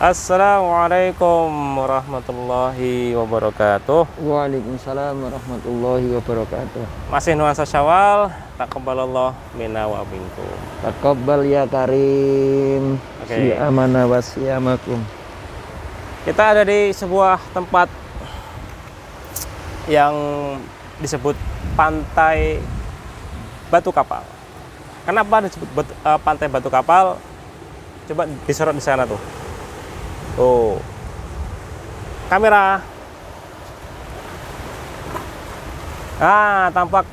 Assalamualaikum warahmatullahi wabarakatuh. Waalaikumsalam warahmatullahi wabarakatuh. Masih nuansa Syawal, taqabbalallah minna wa minkum. Taqabbal ya karim. Oke. Siyamana wa siyamakum. Kita ada di sebuah tempat yang disebut Pantai Batu Kapal. Kenapa disebut Pantai Batu Kapal? Coba disorot di sana tuh. Oh, kamera. Tampak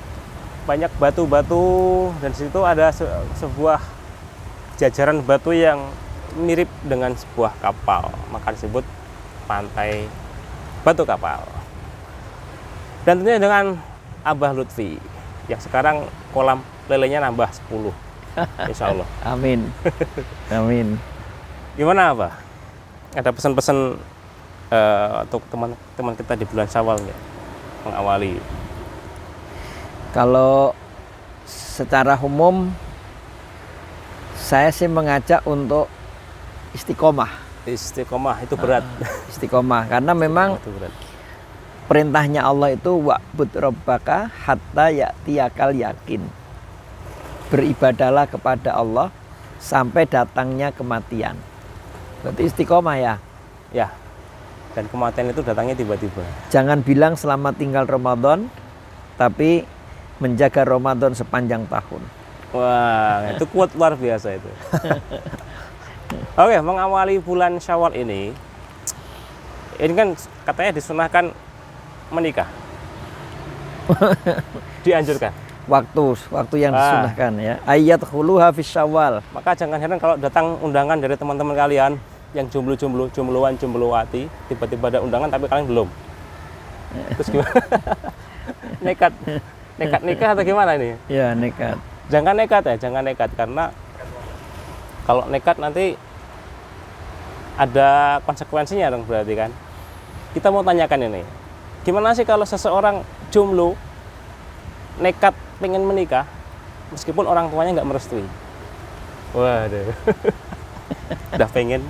banyak batu-batu dan di situ ada sebuah jajaran batu yang mirip dengan sebuah kapal, maka disebut Pantai Batu Kapal. Dan tentunya dengan Abah Lutfi yang sekarang kolam lelenya nambah 10. Insya Allah. Amin. Amin. Gimana Abah? Ada pesan-pesan untuk teman-teman kita di bulan Syawal ya, mengawali. Kalau secara umum saya sih mengajak untuk istiqomah. Istiqomah itu berat. Istiqomah karena memang Itu berat. perintahnya Allah itu wa'bud rabbaka hatta ya'tiyakal yakin. Beribadalah kepada Allah sampai datangnya kematian. Berarti istiqomah ya. Ya. Dan kematian itu datangnya tiba-tiba. Jangan bilang selamat tinggal Ramadan, tapi menjaga Ramadan sepanjang tahun. Wah, itu kuat luar biasa itu. Oke, mengawali bulan Syawal ini kan katanya disunahkan menikah. Dianjurkan. Waktu yang disunahkan ya. Ayat khuluha fi Syawal. Maka jangan heran kalau datang undangan dari teman-teman kalian yang jombloan, jomblowati, tiba-tiba ada undangan tapi kalian belum. Terus gimana? nekat nikah atau gimana ini? Ya, nekat. Jangan nekat karena kalau nekat nanti ada konsekuensinya dong berarti kan. Kita mau tanyakan ini. Gimana sih kalau seseorang jomblo nekat pengen menikah meskipun orang tuanya nggak merestui? Waduh. Udah pengen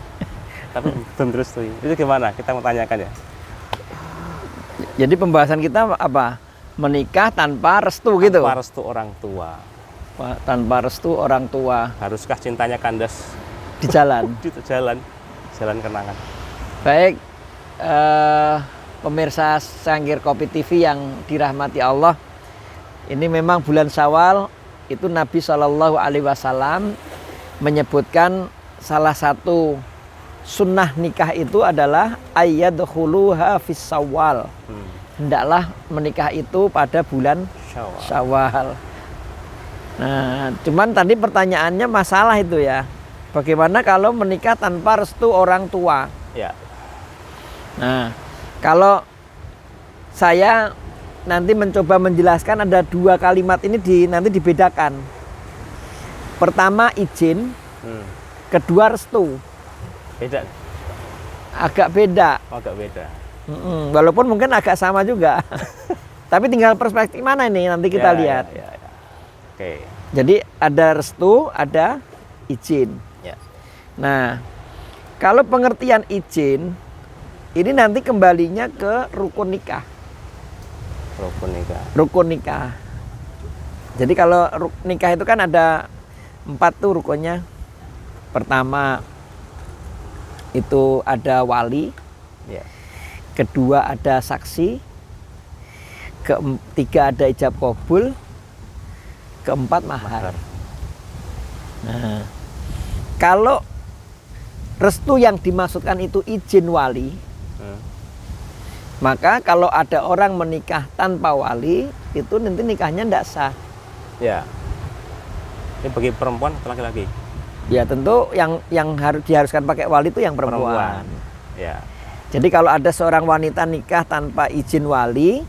tapi belum merestui. Itu gimana? Kita mau tanyakan ya. Jadi pembahasan kita apa? Menikah tanpa restu gitu. Tanpa restu orang tua. Tanpa restu orang tua. Haruskah cintanya kandas di jalan? Di jalan kenangan. Baik, pemirsa Sangkir Kopi TV yang dirahmati Allah. Ini memang bulan Syawal itu Nabi Shallallahu Alaihi Wasallam menyebutkan salah satu sunnah nikah itu adalah ayyadkhuluha fis Syawal. Hendaklah menikah itu pada bulan Syawal. Nah, cuman tadi pertanyaannya masalah itu ya. Bagaimana kalau menikah tanpa restu orang tua? Ya. Nah, kalau saya nanti mencoba menjelaskan ada dua kalimat ini nanti dibedakan. Pertama izin, kedua restu. Beda. Agak beda. Agak beda. Walaupun mungkin agak sama juga. Tapi tinggal perspektif mana ini nanti kita lihat. Ya. Oke. Jadi ada restu, ada izin. Ya. Nah, kalau pengertian izin ini nanti kembalinya ke rukun nikah. Rukun nikah. Jadi kalau nikah itu kan ada 4 tuh rukunnya. Pertama itu ada wali. Ya. Kedua ada saksi. Ketiga ada ijab qabul. Keempat mahar. Nah, kalau restu yang dimaksudkan itu izin wali. Maka kalau ada orang menikah tanpa wali, itu nanti nikahnya tidak sah. Ya. Ini bagi perempuan atau laki-laki? Ya tentu yang harus diharuskan pakai wali itu yang perempuan. Ya. Jadi kalau ada seorang wanita nikah tanpa izin wali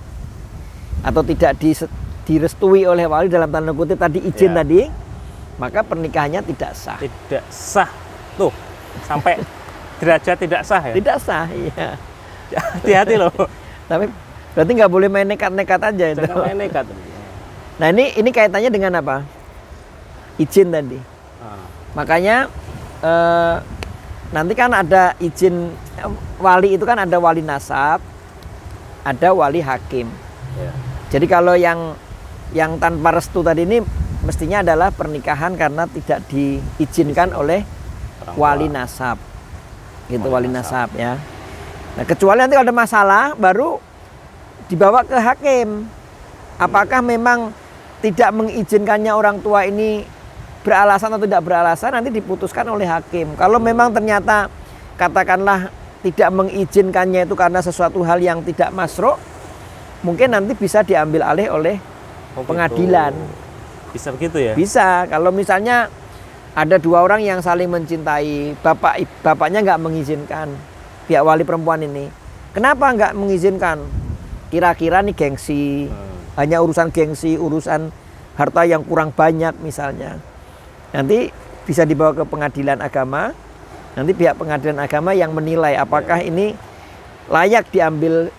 atau tidak direstui oleh wali dalam tanda kutip tadi izin tadi, maka pernikahannya tidak sah. Tidak sah. Tuh, sampai derajat tidak sah ya? Tidak sah, iya. Hati-hati loh. Tapi berarti nggak boleh main nekat-nekat aja itu. Jangan main nekat. Nah ini kaitannya dengan apa? Izin tadi. Makanya nanti kan ada izin wali itu kan ada wali nasab, ada wali hakim. Ya. Jadi kalau yang tanpa restu tadi ini mestinya adalah pernikahan karena tidak diizinkan oleh Orang tua. wali nasab. Gitu Wali wali nasab ya. Nah, kecuali nanti kalau ada masalah baru dibawa ke hakim. Apakah memang tidak mengizinkannya orang tua ini beralasan atau tidak beralasan, nanti diputuskan oleh hakim. Kalau memang ternyata katakanlah tidak mengizinkannya itu karena sesuatu hal yang tidak masro, mungkin nanti bisa diambil alih oleh Oh, pengadilan. gitu. Bisa begitu ya? Bisa. Kalau misalnya ada dua orang yang saling mencintai, bapaknya nggak mengizinkan, pihak wali perempuan ini, kenapa nggak mengizinkan? Kira-kira nih gengsi, hanya urusan gengsi, urusan harta yang kurang banyak misalnya. Nanti bisa dibawa ke pengadilan agama. Nanti pihak pengadilan agama yang menilai apakah ini layak diambil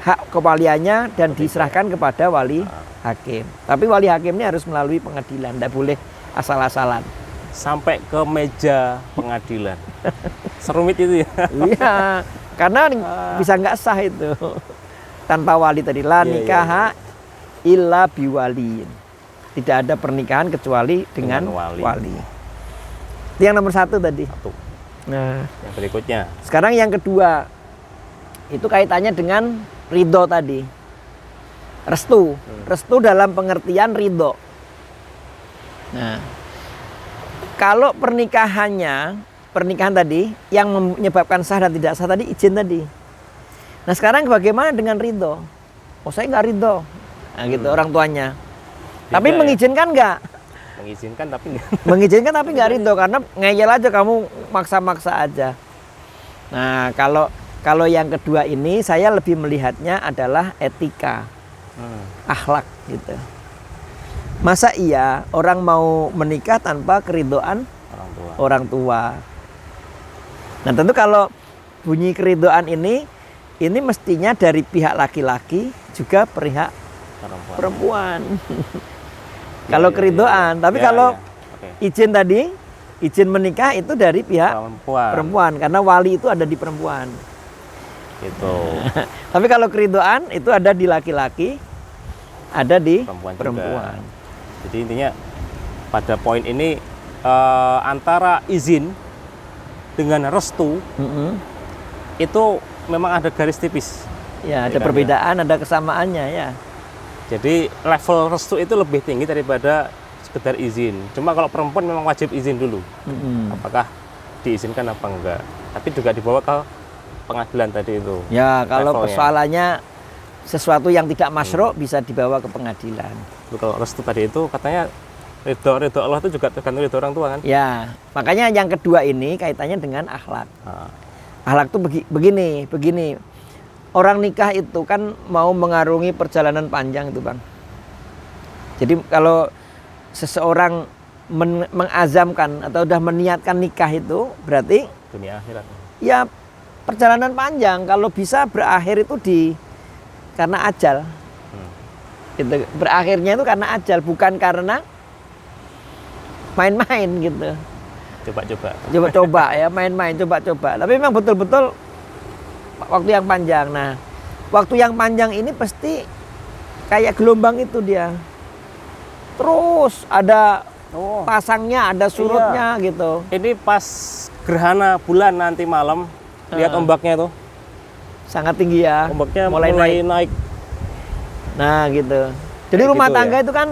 hak kewaliannya dan diserahkan kepada wali hakim. Tapi wali hakim ini harus melalui pengadilan, tidak boleh asal-asalan. Sampai ke meja pengadilan. Serumit itu ya? Iya, karena bisa nggak sah itu tanpa wali tadi. La Iya, iya, nikaha illa biwaliin. Tidak ada pernikahan kecuali dengan wali. Itu yang nomor 1 tadi. Satu. Nah, Yang berikutnya. sekarang yang kedua itu kaitannya dengan ridho tadi. Restu. Restu dalam pengertian ridho. Nah, kalau pernikahan tadi yang menyebabkan sah dan tidak sah tadi izin tadi. Nah, sekarang bagaimana dengan ridho? Oh, saya nggak ridho. Nah, gitu orang tuanya. Tapi Beda ya? mengizinkan nggak? Mengizinkan tapi nggak. Mengizinkan tapi nggak ridho karena ngeyel aja, kamu maksa-maksa aja. Nah, kalau yang kedua ini saya lebih melihatnya adalah etika, akhlak gitu. Masa iya orang mau menikah tanpa keridhaan Orang tua. orang tua? Nah, tentu kalau bunyi keridhaan ini mestinya dari pihak laki-laki juga pihak perempuan. Kalau iya, keridhaan, tapi iya, kalau iya. Oke. izin tadi, izin menikah itu dari pihak Perempuan. perempuan karena wali itu ada di perempuan. Gitu. Tapi kalau keridhaan itu ada di laki-laki, ada di Perempuan juga. perempuan. Jadi intinya pada poin ini antara izin dengan restu Mm-mm. itu memang ada garis tipis. Ya, ada Iya kan, perbedaan, ada kesamaannya ya. Jadi level restu itu lebih tinggi daripada sekedar izin. Cuma kalau perempuan memang wajib izin dulu. Mm-mm. Apakah diizinkan apa enggak. Tapi juga dibawa ke pengadilan tadi itu. Ya, kalau levelnya. persoalannya sesuatu yang tidak masro bisa dibawa ke pengadilan. Kalau restu tadi itu katanya ridho Allah itu juga tergantung ridho orang tua kan? Ya, makanya yang kedua ini kaitannya dengan akhlak. Nah, Akhlak tuh begini. Orang nikah itu kan mau mengarungi perjalanan panjang itu, Bang. Jadi kalau seseorang mengazamkan atau udah meniatkan nikah itu berarti dunia akhirat. ya perjalanan panjang. Kalau bisa berakhir itu karena ajal. Gitu. Berakhirnya itu karena ajal, bukan karena main-main gitu. Coba-coba ya, main-main, coba-coba. Tapi memang betul-betul waktu yang panjang. Nah, waktu yang panjang ini pasti kayak gelombang itu dia. Terus ada pasangnya, ada surutnya gitu. Ini pas gerhana bulan nanti malam, lihat ombaknya tuh. Sangat tinggi ya. Ombaknya mulai naik. Nah, gitu. Jadi Kayak rumah gitu tangga ya. itu kan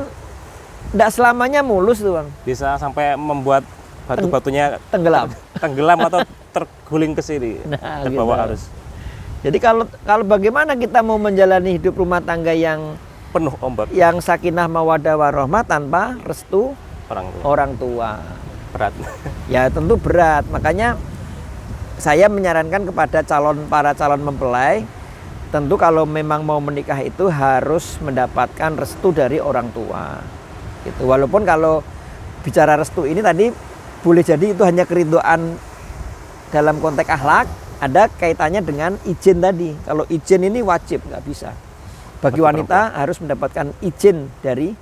tidak selamanya mulus tuh, Bang. Bisa sampai membuat batu-batunya Tenggelam. atau terguling ke sini, Nah, terbawa gitu. arus. Jadi kalau bagaimana kita mau menjalani hidup rumah tangga yang Penuh ombak sakinah mawaddah warahmah tanpa restu orang tua. orang tua? Berat. Ya tentu berat. Makanya saya menyarankan kepada para calon mempelai, tentu kalau memang mau menikah itu harus mendapatkan restu dari orang tua. Gitu. Walaupun kalau bicara restu ini tadi boleh jadi itu hanya keridhaan dalam konteks akhlak, ada kaitannya dengan izin tadi. Kalau izin ini wajib, nggak bisa. Bagi wanita harus mendapatkan izin dari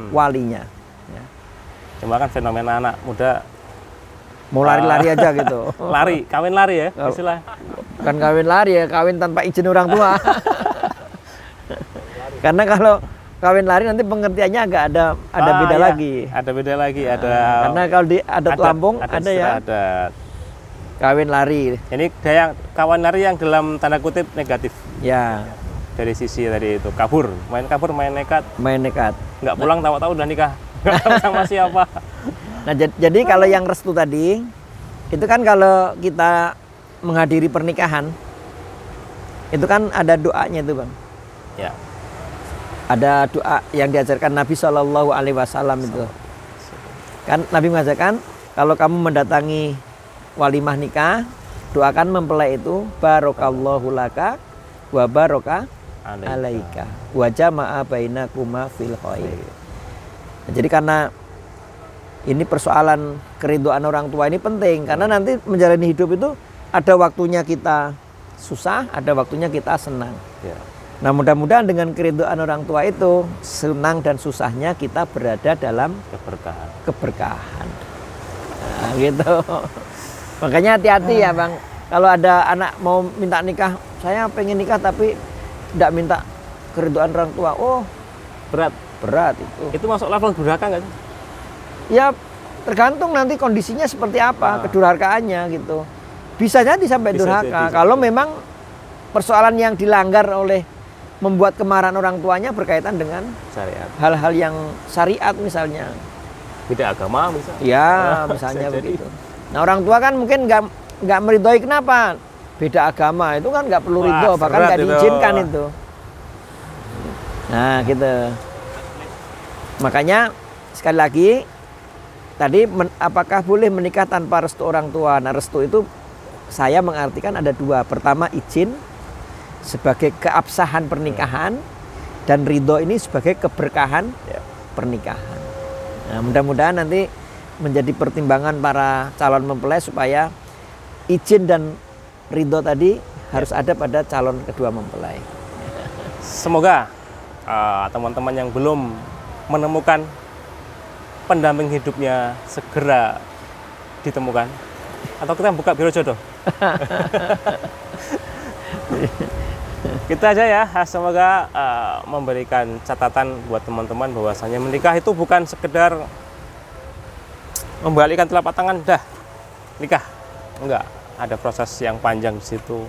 walinya. Ya. Cuma kan fenomena anak muda Mau lari-lari aja gitu. Lari, kawin lari ya Oh. istilah. Bukan kawin lari ya, kawin tanpa izin orang tua. Karena kalau kawin lari nanti pengertiannya agak ada beda iya. lagi. Ada beda lagi, ada Karena kalau di adat Lampung ada ya istilah adat. kawin lari. Ini ada yang kawan lari yang dalam tanda kutip negatif Ya, dari sisi tadi itu kabur, main nekat, main nekat. nggak pulang tahu-tahu udah nikah, nggak tahu sama siapa. Nah, jadi kalau yang restu tadi itu kan kalau kita menghadiri pernikahan itu kan ada doanya itu, Bang. Ya, Ada doa yang diajarkan Nabi Shallallahu Alaihi Wasallam itu. Kan Nabi mengajarkan kalau kamu mendatangi walimah nikah, doakan mempelai itu barokallahu laka wa baraka alaika wa jama'a bainakuma fil khair. Nah, jadi karena ini persoalan keridhaan orang tua ini penting karena nanti menjalani hidup itu ada waktunya kita susah, ada waktunya kita senang. ya. Nah, mudah-mudahan dengan keridhaan orang tua itu senang dan susahnya kita berada dalam keberkahan. Nah, gitu. Makanya hati-hati ya, Bang. Kalau ada anak mau minta nikah, saya pengen nikah tapi tidak minta keridhaan orang tua. Oh, berat itu. Itu masuk level durhaka nggak sih? Ya, tergantung nanti kondisinya seperti apa, kedurhakaannya gitu. Bisa jadi sampai Bisa durhaka. jadi. Kalau memang persoalan yang dilanggar oleh membuat kemarahan orang tuanya berkaitan dengan Syariat, hal-hal yang syariat misalnya. beda agama misalnya. Ya, misalnya Bisa jadi. begitu. Nah, orang tua kan mungkin nggak meridhoi, kenapa? Beda agama itu kan nggak perlu Wah, ridho, bahkan berat nggak itu. diizinkan itu. Nah, gitu. Makanya sekali lagi tadi apakah boleh menikah tanpa restu orang tua? Nah, restu itu saya mengartikan ada dua. Pertama, izin sebagai keabsahan pernikahan dan ridho ini sebagai keberkahan Ya. pernikahan. Nah, mudah-mudahan nanti menjadi pertimbangan para calon mempelai supaya izin dan ridho tadi harus ada pada calon kedua mempelai. Semoga teman-teman yang belum menemukan pendamping hidupnya segera ditemukan. Atau kita buka biro jodoh. Kita aja ya, semoga memberikan catatan buat teman-teman bahwasanya menikah itu bukan sekedar membalikkan telapak tangan dah nikah. Enggak, ada proses yang panjang di situ.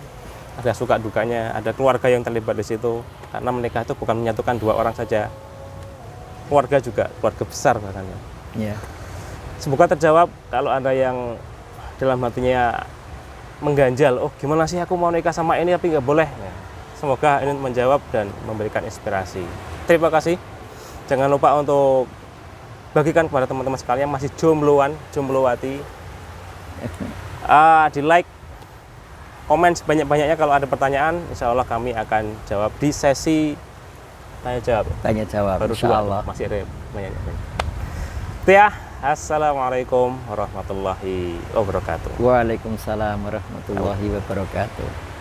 Ada suka dukanya, ada keluarga yang terlibat di situ. Karena menikah itu bukan menyatukan dua orang saja. Keluarga juga, keluarga besar bahkannya. Ya. Semoga terjawab kalau ada yang dalam hatinya mengganjal, oh gimana sih aku mau nikah sama ini tapi nggak boleh. Ya, semoga ini menjawab dan memberikan inspirasi. Terima kasih. Jangan lupa untuk bagikan kepada teman-teman sekalian masih jombloan, jomblowati. Di like, komen sebanyak-banyaknya kalau ada pertanyaan. Insya Allah kami akan jawab di sesi tanya jawab. Tanya jawab. Baru Insya dua, Allah. masih ada banyak. Ya, assalamualaikum warahmatullahi wabarakatuh. Waalaikumsalam warahmatullahi wabarakatuh.